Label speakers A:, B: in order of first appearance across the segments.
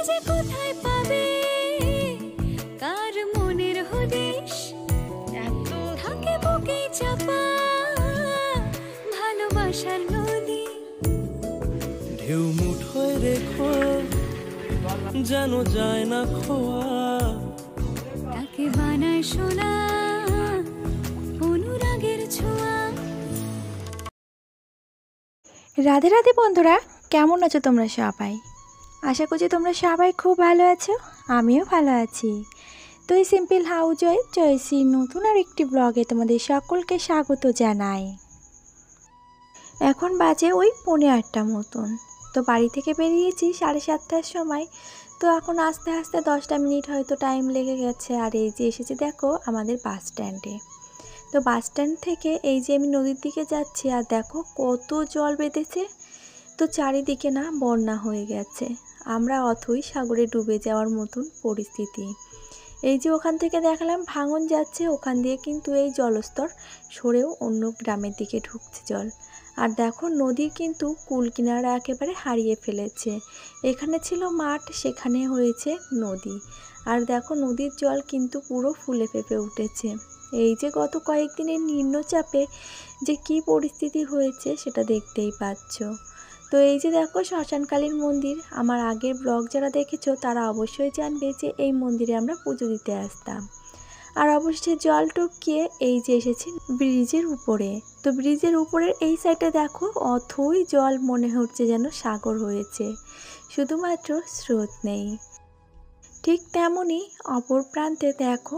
A: যে কোথায় পাবে কার মনের হদিশ, এত থাকে বুকে চাপা ভালোবাসার নদী।
B: ঢেউ মুঠোয় রেখো যেন যায় না খোয়া,
A: তাকে বানায় সোনা অনুরাগের ছোঁয়া।
C: রাধে রাধে বন্ধুরা, কেমন আছো তোমরা সবাই? আশা করছি তোমরা সবাই খুব ভালো আছো, আমিও ভালো আছি। তো এই সিম্পল হাউস ওয়াইফ জয়সীর নতুন আর একটি ব্লগে তোমাদের সকলকে স্বাগত জানাই। এখন বাজে ওই 8:45 মতন। তো বাড়ি থেকে বেরিয়েছি 7:30টার সময়। তো এখন আস্তে আস্তে 10টা মিনিট হয়তো টাইম লেগে গেছে। আর এই যে এসেছি দেখো আমাদের বাস স্ট্যান্ডে। তো বাস স্ট্যান্ড থেকে এই যে আমি নদীর দিকে যাচ্ছি, আর দেখো কত জল বেঁধেছে। তো চারিদিকে না বন্যা হয়ে গেছে, আমরা অথই সাগরে ডুবে যাওয়ার মতন পরিস্থিতি। এই যে ওখান থেকে দেখালাম ভাঙন যাচ্ছে, ওখান দিয়ে কিন্তু এই জলস্তর সরেও অন্য গ্রামের দিকে ঢুকছে জল। আর দেখো নদীর কিন্তু কুল কিনারা একেবারে হারিয়ে ফেলেছে। এখানে ছিল মাঠ, সেখানে হয়েছে নদী। আর দেখো নদীর জল কিন্তু পুরো ফুলে ফেঁপে উঠেছে। এই যে গত কয়েকদিনের নিম্নচাপে যে কি পরিস্থিতি হয়েছে সেটা দেখতেই পাচ্ছ। তো এই যে দেখো শ্মশানকালীর মন্দির, আমার আগের ব্লগ যারা দেখেছো তারা অবশ্যই জানবে যে এই মন্দিরে আমরা পুজো দিতে আসতাম। আর অবশ্যই জল টপকিয়ে এই যে এসেছি ব্রিজের উপরে। তো ব্রিজের উপরের এই সাইডে দেখো অথই জল, মনে হচ্ছে যেন সাগর হয়েছে, শুধুমাত্র স্রোত নেই। ঠিক তেমনই অপর প্রান্তে দেখো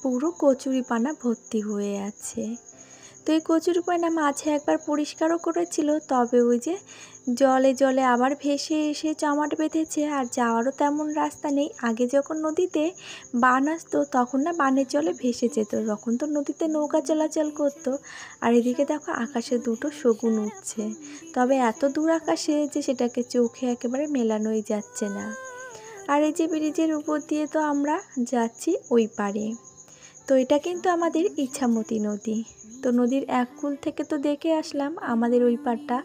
C: পুরো কচুরিপানা ভর্তি হয়ে আছে। তো এই কচুরিপানা মাঝে একবার পরিষ্কারও করেছিল, তবে ওই যে জলে জলে আবার ভেসে এসে জমাট বেঁধেছে। আর যাওয়ারও তেমন রাস্তা নেই। আগে যখন নদীতে বান আসতো তখন না বানের জলে ভেসে যেত, তখন তো নদীতে নৌকা চলাচল করতো। আর এদিকে দেখো আকাশে দুটো শগুন উঠছে, তবে এত দূর আকাশে যে সেটাকে চোখে একেবারে মেলানোই যাচ্ছে না। আর এই যে ব্রিজের উপর দিয়ে তো আমরা যাচ্ছি ওই পারে। তো এটা কিন্তু আমাদের ইছামতি নদী। তো নদীর এক কূল থেকে তো দেখে আসলাম আমাদের ওই পাড়টা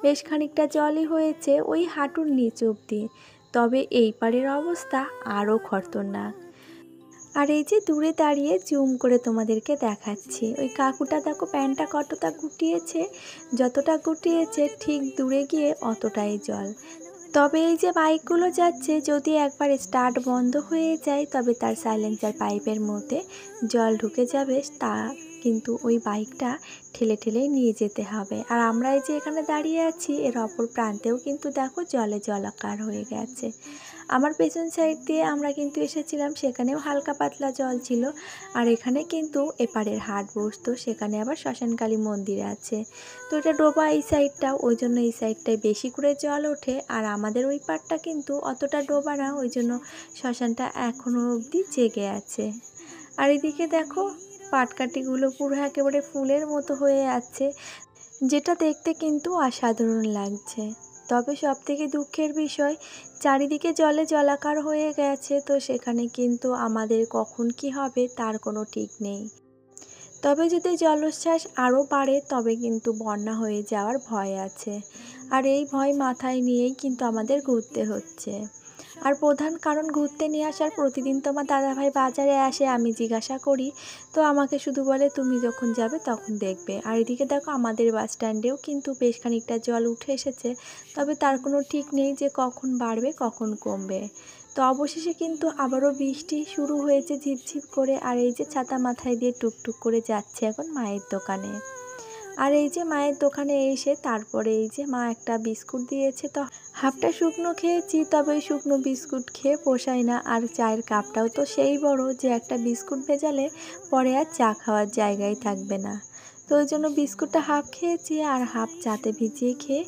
C: বেশ খানিকটা জলই হয়েছে ওই হাঁটুর নিচ অবধি, তবে এই পাড়ের অবস্থা আরও খতরনাক। আর এই যে দূরে দাঁড়িয়ে জুম করে তোমাদেরকে দেখাচ্ছি, ওই কাকুটা দেখো প্যান্টটা কতটা গুটিয়েছে, যতটা গুটিয়েছে ঠিক দূরে গিয়ে অতটাই জল। তবে এই যে বাইকগুলো যাচ্ছে, যদি একবার স্টার্ট বন্ধ হয়ে যায় তবে তার সাইলেন্সার পাইপের মধ্যে জল ঢুকে যাবে, তা কিন্তু ওই বাইকটা ঠেলে ঠেলে নিয়ে যেতে হবে। আর আমরা এই যে এখানে দাঁড়িয়ে আছি, এর অপর প্রান্তেও কিন্তু দেখো জলে জলাকার হয়ে গেছে। আমার পেছন সাইড দিয়ে আমরা কিন্তু এসেছিলাম, সেখানেও হালকা পাতলা জল ছিল। আর এখানে কিন্তু এপারের হাট বসতো, সেখানে আবার শ্মশানকালী মন্দির আছে। তো এটা ডোবা এই সাইডটা, ওই জন্য এই সাইডটায় বেশি করে জল ওঠে। আর আমাদের ওই পাড়টা কিন্তু অতটা ডোবা না, ওই জন্য শ্মশানটা এখনও অবধি জেগে আছে। আর এদিকে দেখো পাটকাঠিগুলো পুরো একেবারে ফুলের মতো হয়ে আছে, যেটা দেখতে কিন্তু অসাধারণ লাগছে। তবে সবথেকে দুঃখের বিষয় চারিদিকে জলে জলাকার হয়ে গেছে, তো সেখানে কিন্তু আমাদের কখন কি হবে তার কোনো ঠিক নেই। তবে যদি জলোচ্ছ্বাস আরও বাড়ে তবে কিন্তু বন্যা হয়ে যাওয়ার ভয় আছে। আর এই ভয় মাথায় নিয়েই কিন্তু আমাদের ঘুরতে হচ্ছে। আর প্রধান কারণ ঘুরতে নিয়ে আসার, প্রতিদিন তোমার দাদাভাই বাজারে আসে, আমি জিজ্ঞাসা করি, তো আমাকে শুধু বলে তুমি যখন যাবে তখন দেখবে। আর এদিকে দেখো আমাদের বাস স্ট্যান্ডেও কিন্তু বেশ খানিকটা জল উঠে এসেছে, তবে তার কোনো ঠিক নেই যে কখন বাড়বে কখন কমবে। তো অবশেষে কিন্তু আবারও বৃষ্টি শুরু হয়েছে ঝিপঝিপ করে। আর এই যে ছাতা মাথায় দিয়ে টুকটুক করে যাচ্ছে এখন মায়ের দোকানে। আর এই যে মায়ের দোকানে এসে তারপরে এই যে মা একটা বিস্কুট দিয়েছে, তো হাফটা শুকনো খেয়েছি, তবে ওই শুকনো বিস্কুট খেয়ে পোষায় না। আর চায়ের কাপটাও তো সেই বড় যে একটা বিস্কুট ভেজালে পরে আর চা খাওয়ার জায়গায় থাকবে না। তো ওই জন্য বিস্কুটটা হাফ খেয়েছি আর হাফ চাতে ভিজিয়ে খেয়ে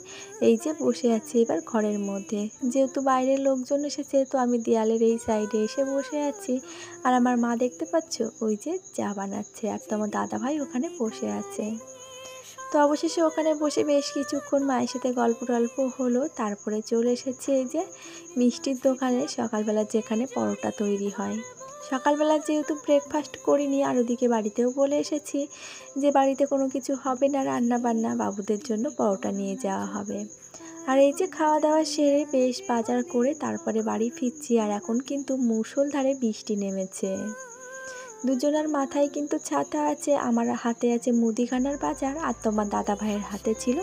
C: এই যে বসে আছি এবার ঘরের মধ্যে। যেহেতু বাইরের লোকজন এসেছে, তো আমি দেয়ালের এই সাইডে এসে বসে আছি। আর আমার মা দেখতে পাচ্ছ ওই যে চা বানাচ্ছে, আর তোমার দাদাভাই ওখানে বসে আছে। তো অবশেষে ওখানে বসে বেশ কিছুক্ষণ মায়ের সাথে গল্প টল্প হলো। তারপরে চলে এসেছে এই যে মিষ্টির দোকানে, সকালবেলা যেখানে পরোটা তৈরি হয়। সকালবেলা যেহেতু ব্রেকফাস্ট করিনি, আর ওদিকে বাড়িতেও বলে এসেছি যে বাড়িতে কোনো কিছু হবে না রান্না বান্না, বাবুদের জন্য পরোটা নিয়ে যাওয়া হবে। আর এই যে খাওয়া দাওয়া সেরে বেশ বাজার করে তারপরে বাড়ি ফিরছি। আর এখন কিন্তু মুষলধারে বৃষ্টি নেমেছে। দুজনের মাথায় কিন্তু ছাতা আছে, আমার হাতে আছে মুদিখানার বাজার, আর তোমার দাদা ভাইয়ের হাতে ছিল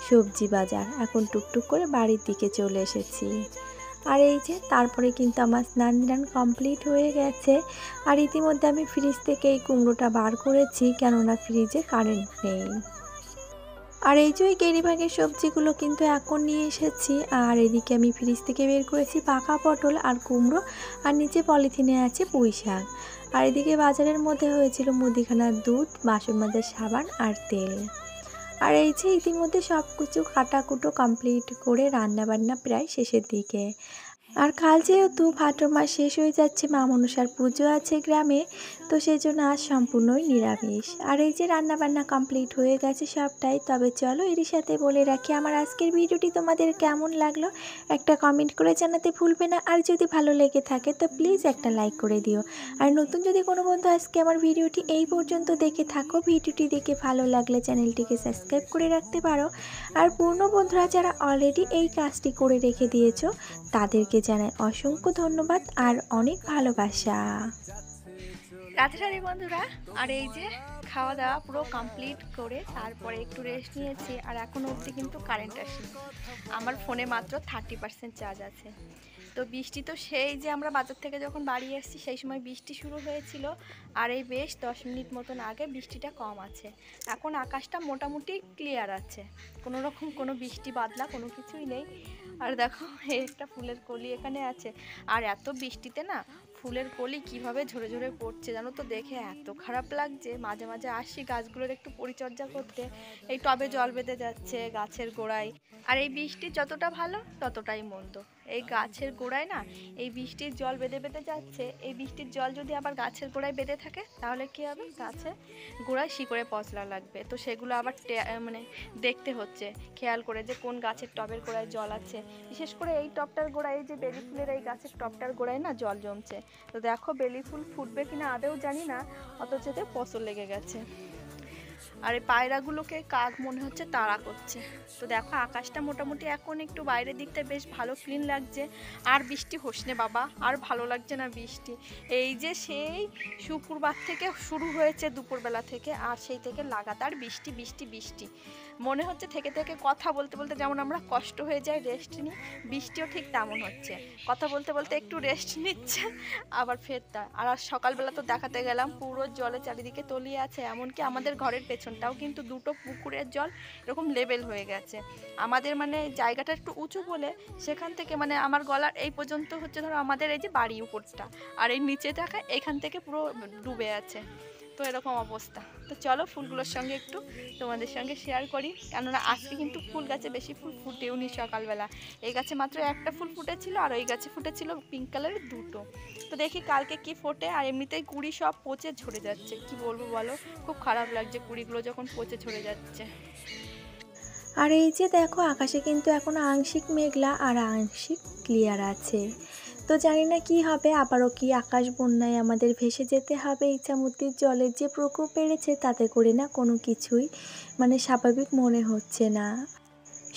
C: সবজি বাজার। এখন টুকটুক করে বাড়ির দিকে চলে এসেছি। আর এই যে তারপরে কিন্তু আমার স্নান কমপ্লিট হয়ে গেছে। আর ইতিমধ্যে আমি ফ্রিজ থেকে এই কুমড়োটা বার করেছি, কেননা ফ্রিজে কারেন্ট নেই। আর এই যে ওই কেরিভাগের সবজিগুলো কিন্তু এখন নিয়ে এসেছি। আর এদিকে আমি ফ্রিজ থেকে বের করেছি পাকা পটল আর কুমড়ো, আর নিচে পলিথিনে আছে পুঁই শাক। আর এদিকে বাজারের মধ্যে হয়েছিল মুদিখানার দুধ, বাসন মাজার সাবান আর তেল। আর এই যে ইতিমধ্যে সব কিছু কাটাকুটো কমপ্লিট করে রান্নাবান্না প্রায় শেষের দিকে। আর কাল যেহেতু ভাদ্র মাস শেষ হয়ে যাচ্ছে, মা মনসার পুজো আছে গ্রামে, তো সেই জন্য আজ সম্পূর্ণই নিরামিষ। আর এই যে রান্নাবান্না কমপ্লিট হয়ে গেছে সবটাই। তবে চলো এরই সাথে বলে রাখি, আমার আজকের ভিডিওটি তোমাদের কেমন লাগলো একটা কমেন্ট করে জানাতে ভুলবে না। আর যদি ভালো লেগে থাকে তো প্লিজ একটা লাইক করে দিও। আর নতুন যদি কোনো বন্ধু আজকে আমার ভিডিওটি এই পর্যন্ত দেখে থাকো, ভিডিওটি দেখে ভালো লাগলে চ্যানেলটিকে সাবস্ক্রাইব করে রাখতে পারো। আর পূর্ণ বন্ধুরা যারা অলরেডি এই কাজটি করে রেখে দিয়েছো তাদেরকে জানাই অসংখ্য ধন্যবাদ আর অনেক ভালোবাসা। রাধে রাধে বন্ধুরা। আর এই যে খাওয়া দাওয়া পুরো কমপ্লিট করে তারপরে একটু রেস্ট নিয়েছি। আর এখন অবধি কিন্তু কারেন্ট আসেনি, আমার ফোনে মাত্র 30% চার্জ আছে। তো বৃষ্টি তো সেই যে আমরা বাজার থেকে যখন বাড়ি এসেছি সেই সময় বৃষ্টি শুরু হয়েছিল। আর এই বেশ 10 মিনিট মতন আগে বৃষ্টিটা কম আছে। এখন আকাশটা মোটামুটি ক্লিয়ার আছে, কোনো রকম কোনো বৃষ্টি বাদলা কোনো কিছুই নেই। আর দেখো একটা ফুলের কলি এখানে আছে। আর এত বৃষ্টিতে না ফুলের কলি কিভাবে ঝরে ঝরে পড়ছে জানো তো, দেখে এত খারাপ লাগছে। মাঝে মাঝে আসি গাছগুলোর একটু পরিচর্যা করতে, এই টবে জল বেঁধে যাচ্ছে গাছের গোড়ায়। আর এই বৃষ্টি যতটা ভালো ততটাই মন্দ। এই গাছের গোড়ায় না এই বৃষ্টির জল বেঁধে বেঁধে যাচ্ছে, এই বৃষ্টির জল যদি আবার গাছের গোড়ায় বেঁধে থাকে তাহলে কী হবে, গাছের গোড়ায় শিকড়ে পচলা লাগবে। তো সেগুলো আবার মানে দেখতে হচ্ছে খেয়াল করে যে কোন গাছের টবের গোড়ায় জল আছে। বিশেষ করে এই টবটার গোড়ায়, এই যে বেলি ফুলের এই গাছের টবটার গোড়ায় না জল জমছে। তো দেখো বেলি ফুল ফুটবে কিনা আদেও জানি না, অথচতে পচল লেগে গেছে। আর এই পায়রাগুলোকে কাক মনে হচ্ছে তাড়া করছে। তো দেখো আকাশটা মোটামুটি এখন একটু বাইরের দিকটা বেশ ভালো ক্লিন লাগছে। আর বৃষ্টি হোসনে বাবা, আর ভালো লাগছে না বৃষ্টি। এই যে সেই শুক্রবার থেকে শুরু হয়েছে দুপুরবেলা থেকে, আর সেই থেকে লাগাতার বৃষ্টি বৃষ্টি বৃষ্টি। মনে হচ্ছে থেকে থেকে কথা বলতে বলতে যেমন আমরা কষ্ট হয়ে যায় রেস্ট নিই, বৃষ্টিও ঠিক তেমন হচ্ছে। কথা বলতে বলতে একটু রেস্ট নিচ্ছে আবার ফেরতা। আর সকালবেলা তো দেখাতে গেলাম পুরো জলে চারিদিকে তলিয়ে আছে, এমনকি আমাদের ঘরের পেছনটাও কিন্তু দুটো পুকুরের জল এরকম লেভেল হয়ে গেছে। আমাদের মানে জায়গাটা একটু উঁচু বলে সেখান থেকে মানে আমার গলার এই পর্যন্ত হচ্ছে ধরো আমাদের এই যে বাড়ি উপরটা, আর এই নিচে দেখা এখান থেকে পুরো ডুবে আছে। তো এরকম অবস্থা। তো চলো ফুলগুলোর সঙ্গে একটু তোমাদের সঙ্গে শেয়ার করি, কেননা আজকে কিন্তু ফুল গাছে বেশি ফুল ফুটেও নি সকালবেলা। এই গাছে মাত্র একটা ফুল ফুটেছিল, আর ওই গাছে ফুটেছিল পিঙ্ক কালারের দুটো। তো দেখি কালকে কি ফোটে। আর এমনিতেই কুড়ি সব পচে ঝরে যাচ্ছে, কি বলবো বলো, খুব খারাপ লাগছে কুড়িগুলো যখন পচে ঝরে যাচ্ছে। আর এই যে দেখো আকাশে কিন্তু এখন আংশিক মেঘলা আর আংশিক ক্লিয়ার আছে। তো জানি না কি হবে, আবারও কি আকাশ বন্যায় আমাদের ভেসে যেতে হবে। ইছামতির জলের যে প্রকোপ বেড়েছে তাতে করে না কোনো কিছুই মানে স্বাভাবিক মনে হচ্ছে না।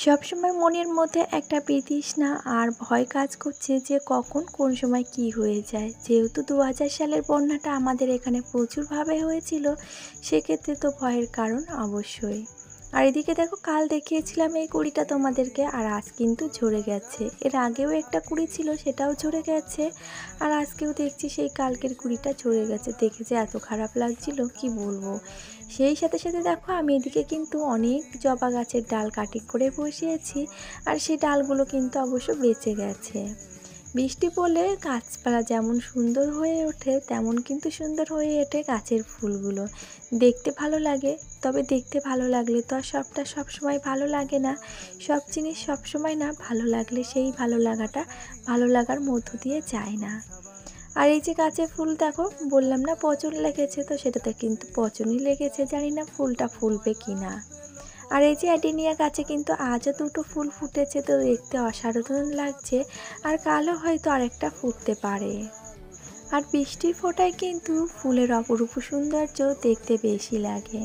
C: সবসময় মনের মধ্যে একটা বিতৃষ্ণা আর ভয় কাজ করছে যে কখন কোন সময় কি হয়ে যায়। যেহেতু 2000 সালের বন্যাটা আমাদের এখানে প্রচুরভাবে হয়েছিল, সেক্ষেত্রে তো ভয়ের কারণ অবশ্যই। আর এদিকে দেখো কাল দেখিয়েছিলাম এই কুড়িটা তোমাদেরকে, আর আজ কিন্তু ঝরে গেছে। এর আগেও একটা কুড়ি ছিল সেটাও ঝরে গেছে, আর আজকেও দেখছি সেই কালকের কুড়িটা ঝরে গেছে। দেখে যে এত খারাপ লাগছিল কি বলবো। সেই সাথে সাথে দেখো আমি এদিকে কিন্তু অনেক জবা গাছের ডাল কাটিং করে বসিয়েছি, আর সেই ডালগুলো কিন্তু অবশ্য বেঁচে গেছে। বৃষ্টি পড়লে গাছপালা যেমন সুন্দর হয়ে ওঠে তেমন কিন্তু সুন্দর হয়ে ওঠে গাছের ফুলগুলো। দেখতে ভালো লাগে, তবে দেখতে ভালো লাগলে তো আর সবটা সবসময় ভালো লাগে না। সব জিনিস সবসময় না ভালো লাগলে সেই ভালো লাগাটা ভালো লাগার মধ্য দিয়ে যায় না। আর এই যে গাছের ফুল দেখো বললাম না পচন লেগেছে, তো সেটাতে কিন্তু পচনই লেগেছে, জানি না ফুলটা ফুলবে কি না। আর এই যে অ্যাডিনিয়া গাছে কিন্তু আজও দুটো ফুল ফুটেছে, তো দেখতে অসাধারণ লাগছে। আর কালও হয়তো আরেকটা ফুটতে পারে। আর বৃষ্টির ফোঁটায় কিন্তু ফুলের অপরূপ সৌন্দর্য দেখতে বেশি লাগে।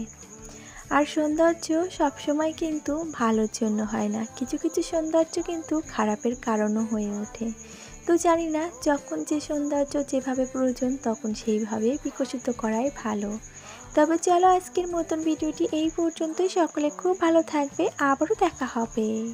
C: আর সৌন্দর্য সবসময় কিন্তু ভালোর জন্য হয় না, কিছু কিছু সৌন্দর্য কিন্তু খারাপের কারণও হয়ে ওঠে। তো জানি না, যখন যে সৌন্দর্য যেভাবে প্রয়োজন তখন সেইভাবে বিকশিত করাই ভালো। তবে চলো আজকের মতন ভিডিওটি এই পর্যন্তই। সকলে খুব ভালো থাকবে, আবারও দেখা হবে।